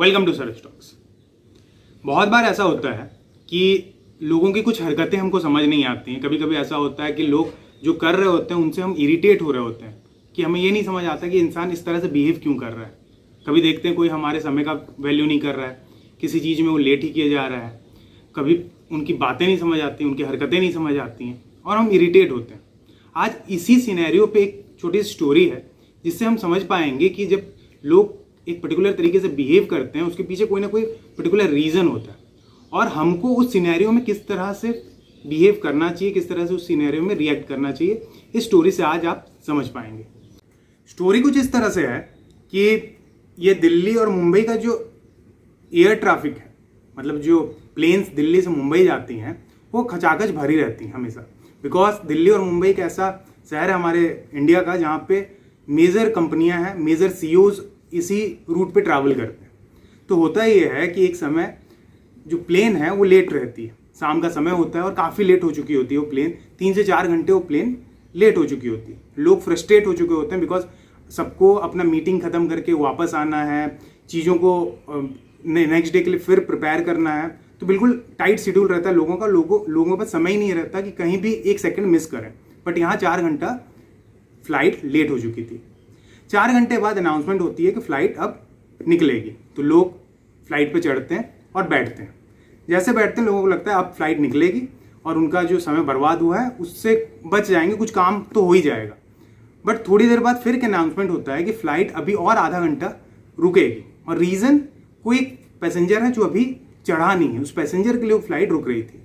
Welcome to Saras talks. बहुत बार ऐसा होता है कि लोगों की कुछ हरकतें हमको समझ नहीं आती हैं। कभी कभी ऐसा होता है कि लोग जो कर रहे होते हैं उनसे हम इरिटेट हो रहे होते हैं कि हमें ये नहीं समझ आता कि इंसान इस तरह से बिहेव क्यों कर रहा है। कभी देखते हैं कोई हमारे समय का वैल्यू नहीं कर रहा है, किसी चीज़ में वो लेट ही किया जा रहा है, कभी उनकी बातें नहीं समझ आती, उनकी हरकतें नहीं समझ आती हैं और हम इरिटेट होते हैं। आज इसी सिनेरियो पे एक छोटी सी स्टोरी है जिससे हम समझ पाएंगे कि जब लोग एक पर्टिकुलर तरीके से बिहेव करते हैं उसके पीछे कोई ना कोई पर्टिकुलर रीज़न होता है और हमको उस सिनेरियो में किस तरह से बिहेव करना चाहिए, किस तरह से उस सिनेरियो में रिएक्ट करना चाहिए। इस स्टोरी से आज आप समझ पाएंगे। स्टोरी कुछ इस तरह से है कि ये दिल्ली और मुंबई का जो एयर ट्रैफिक है, मतलब जो प्लेन्स दिल्ली से मुंबई जाती हैं वो खचाखच भरी रहती हैं हमेशा। बिकॉज दिल्ली और मुंबई एक ऐसा शहर है हमारे इंडिया का जहाँ पे मेजर कंपनियां हैं, मेजर सीईओज इसी रूट पे ट्रैवल करते हैं। तो होता ये है कि एक समय जो प्लेन है वो लेट रहती है, शाम का समय होता है और काफ़ी लेट हो चुकी होती है वो प्लेन, 3 से 4 घंटे वो प्लेन लेट हो चुकी होती है। लोग फ्रस्ट्रेट हो चुके होते हैं बिकॉज सबको अपना मीटिंग ख़त्म करके वापस आना है, चीज़ों को नेक्स्ट डे के लिए फिर प्रिपेयर करना है। तो बिल्कुल टाइट शेड्यूल रहता है लोगों का, लोगों पर समय ही नहीं रहता कि कहीं भी एक सेकंड मिस करें। बट यहाँ 4 घंटा फ्लाइट लेट हो चुकी थी। 4 घंटे बाद अनाउंसमेंट होती है कि फ्लाइट अब निकलेगी। तो लोग फ्लाइट पे चढ़ते हैं और बैठते हैं। जैसे बैठते हैं लोगों को लगता है अब फ्लाइट निकलेगी और उनका जो समय बर्बाद हुआ है उससे बच जाएंगे, कुछ काम तो हो ही जाएगा। बट थोड़ी देर बाद फिर एक अनाउंसमेंट होता है कि फ्लाइट अभी और आधा घंटा रुकेगी और रीज़न कोई एक पैसेंजर है जो अभी चढ़ा नहीं है, उस पैसेंजर के लिए वो फ्लाइट रुक रही थी।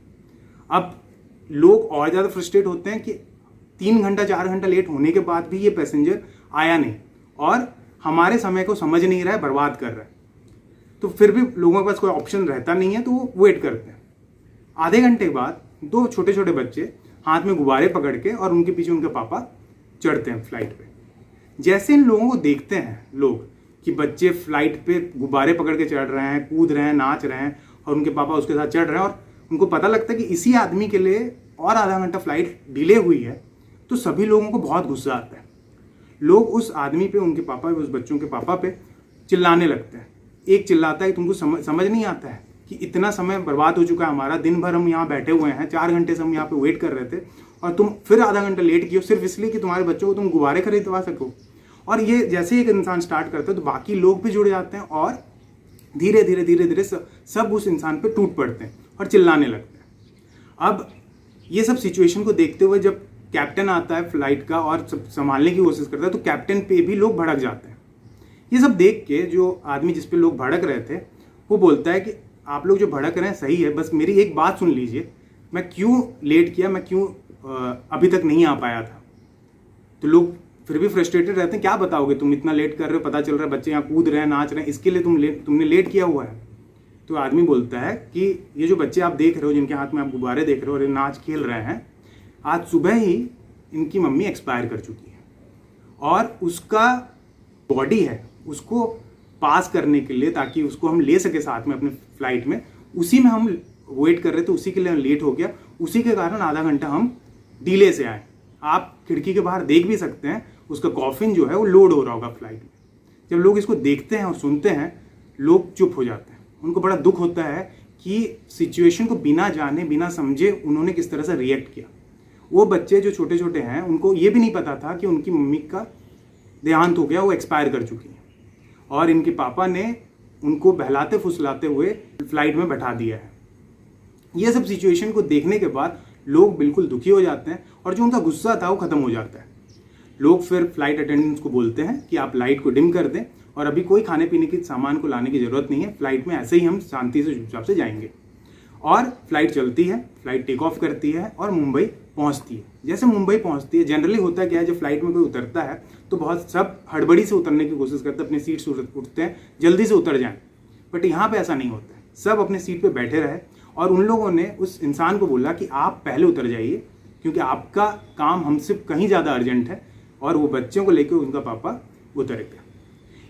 अब लोग और ज़्यादा फ्रस्ट्रेट होते हैं कि 3 घंटा 4 घंटा लेट होने के बाद भी ये पैसेंजर आया नहीं और हमारे समय को समझ नहीं रहा है, बर्बाद कर रहा है। तो फिर भी लोगों के पास कोई ऑप्शन रहता नहीं है तो वो वेट करते हैं। आधे घंटे बाद 2 छोटे छोटे बच्चे हाथ में गुब्बारे पकड़ के और उनके पीछे उनके पापा चढ़ते हैं फ्लाइट पे। जैसे इन लोगों को देखते हैं लोग कि बच्चे फ्लाइट पे गुब्बारे पकड़ के चढ़ रहे हैं, कूद रहे हैं, नाच रहे हैं और उनके पापा उसके साथ चढ़ रहे हैं और उनको पता लगता है कि इसी आदमी के लिए और आधा घंटा फ्लाइट डिले हुई है, तो सभी लोगों को बहुत गुस्सा आता है। लोग उस आदमी पे, उनके पापा पे, उस बच्चों के पापा पे चिल्लाने लगते हैं। एक चिल्लाता है कि तुमको समझ नहीं आता है कि इतना समय बर्बाद हो चुका है हमारा, दिन भर हम यहाँ बैठे हुए हैं, 4 घंटे से हम यहाँ पे वेट कर रहे थे और तुम फिर आधा घंटा लेट किए सिर्फ इसलिए कि तुम्हारे बच्चों को तुम गुब्बारे खरीदवा सको। और ये जैसे ही एक इंसान स्टार्ट करता है तो बाकी लोग भी जुड़ जाते हैं और धीरे धीरे धीरे धीरे सब उस इंसान पे टूट पड़ते हैं और चिल्लाने लगते हैं। अब ये सब सिचुएशन को देखते हुए जब कैप्टन आता है फ्लाइट का और संभालने की कोशिश करता है तो कैप्टन पे भी लोग भड़क जाते हैं। ये सब देख के जो आदमी जिस पे लोग भड़क रहे थे वो बोलता है कि आप लोग जो भड़क रहे हैं सही है, बस मेरी एक बात सुन लीजिए, मैं क्यों लेट किया, मैं क्यों अभी तक नहीं आ पाया था। तो लोग फिर भी फ्रस्ट्रेटेड रहते हैं, क्या बताओगे, तुम इतना लेट कर रहे हो, पता चल रहा है बच्चे यहाँ कूद रहे हैं, नाच रहे हैं, इसके लिए तुमने लेट किया हुआ है। तो आदमी बोलता है कि ये जो बच्चे आप देख रहे हो, जिनके हाथ में आप गुब्बारे देख रहे हो और ये नाच खेल रहे हैं, आज सुबह ही इनकी मम्मी एक्सपायर कर चुकी है और उसका बॉडी है उसको पास करने के लिए, ताकि उसको हम ले सके साथ में अपने फ्लाइट में, उसी में हम वेट कर रहे थे, उसी के लिए लेट हो गया, उसी के कारण आधा घंटा हम डिले से आए। आप खिड़की के बाहर देख भी सकते हैं उसका कॉफिन जो है वो लोड हो रहा होगा फ्लाइट में। जब लोग इसको देखते हैं और सुनते हैं लोग चुप हो जाते हैं। उनको बड़ा दुख होता है कि सिचुएशन को बिना जाने बिना समझे उन्होंने किस तरह से रिएक्ट किया। वो बच्चे जो छोटे छोटे हैं उनको ये भी नहीं पता था कि उनकी मम्मी का देहांत हो गया, वो एक्सपायर कर चुकी है और इनके पापा ने उनको बहलाते फुसलाते हुए फ्लाइट में बैठा दिया है। ये सब सिचुएशन को देखने के बाद लोग बिल्कुल दुखी हो जाते हैं और जो उनका गुस्सा था वो खत्म हो जाता है। लोग फिर फ्लाइट अटेंडेंट्स को बोलते हैं कि आप लाइट को डिम कर दें और अभी कोई खाने पीने के सामान को लाने की ज़रूरत नहीं है, फ्लाइट में ऐसे ही हम शांति से चुपचाप से जाएंगे। और फ्लाइट चलती है, फ्लाइट टेक ऑफ करती है और मुंबई पहुंचती है। जैसे मुंबई पहुंचती है, जनरली होता क्या है, जब फ्लाइट में कोई उतरता है तो बहुत सब हड़बड़ी से उतरने की कोशिश करते हैं, अपनी सीट से उठते हैं, जल्दी से उतर जाएं। बट यहाँ पे ऐसा नहीं होता है, सब अपने सीट पे बैठे रहे और उन लोगों ने उस इंसान को बोला कि आप पहले उतर जाइए क्योंकि आपका काम हमसे कहीं ज़्यादा अर्जेंट है। और वो बच्चों को लेकर उनका पापा उतर गया।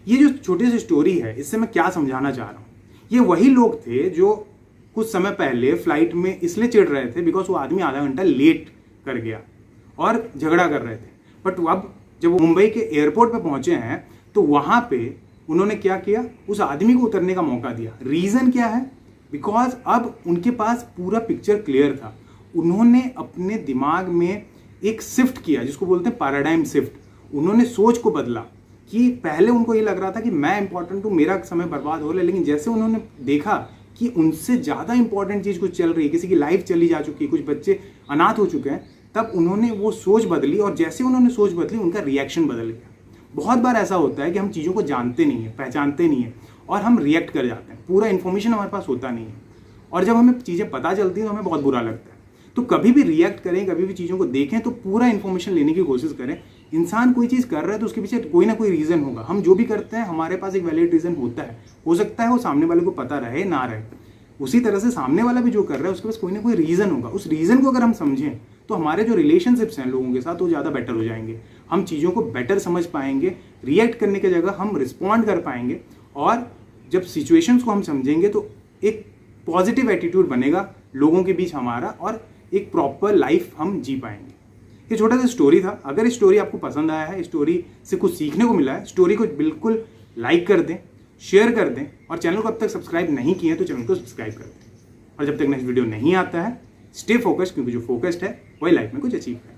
ये जो छोटी सी स्टोरी है, इससे मैं क्या समझाना चाह रहा हूँ, ये वही लोग थे जो कुछ समय पहले फ्लाइट में इसलिए चिढ़ रहे थे बिकॉज वो आदमी आधा घंटा लेट कर गया और झगड़ा कर रहे थे। बट अब जब वो मुंबई के एयरपोर्ट पे पहुंचे हैं तो वहाँ पे उन्होंने क्या किया, उस आदमी को उतरने का मौका दिया। रीज़न क्या है? बिकॉज अब उनके पास पूरा पिक्चर क्लियर था। उन्होंने अपने दिमाग में एक शिफ्ट किया जिसको बोलते हैं पैराडाइम शिफ्ट। उन्होंने सोच को बदला कि पहले उनको ये लग रहा था कि मैं इंपॉर्टेंट हूँ, मेरा समय बर्बाद हो रहा है, लेकिन जैसे उन्होंने देखा कि उनसे ज़्यादा इंपॉर्टेंट चीज़ कुछ चल रही है, किसी की लाइफ चली जा चुकी है, कुछ बच्चे अनाथ हो चुके हैं, तब उन्होंने वो सोच बदली। और जैसे उन्होंने सोच बदली उनका रिएक्शन बदल गया। बहुत बार ऐसा होता है कि हम चीज़ों को जानते नहीं है, पहचानते नहीं है और हम रिएक्ट कर जाते हैं। पूरा इन्फॉर्मेशन हमारे पास होता नहीं है और जब हमें चीज़ें पता चलती हैं तो हमें बहुत बुरा लगता है। तो कभी भी रिएक्ट करें, कभी भी चीज़ों को देखें तो पूरा इन्फॉर्मेशन लेने की कोशिश करें। इंसान कोई चीज़ कर रहा है तो उसके पीछे कोई ना कोई रीज़न होगा। हम जो भी करते हैं हमारे पास एक वैलिड रीज़न होता है। हो सकता है वो सामने वाले को पता रहे ना रहे। उसी तरह से सामने वाला भी जो कर रहा है उसके पास कोई ना कोई रीज़न होगा। उस रीज़न को अगर हम समझें तो हमारे जो रिलेशनशिप्स हैं लोगों के साथ वो ज़्यादा बेटर हो जाएंगे। हम चीज़ों को बेटर समझ पाएंगे, रिएक्ट करने की जगह हम रिस्पॉन्ड कर पाएंगे। और जब सिचुएशंस को हम समझेंगे तो एक पॉजिटिव एटीट्यूड बनेगा लोगों के बीच हमारा और एक प्रॉपर लाइफ हम जी पाएंगे। ये छोटा सा स्टोरी था। अगर इस स्टोरी आपको पसंद आया है, स्टोरी से कुछ सीखने को मिला है, स्टोरी को बिल्कुल लाइक कर दें, शेयर कर दें और चैनल को अब तक सब्सक्राइब नहीं किए हैं तो चैनल को सब्सक्राइब कर दें। और जब तक नेक्स्ट वीडियो नहीं आता है, स्टे फोकस्ड, क्योंकि जो फोकस्ड है वही लाइफ में कुछ अचीव है।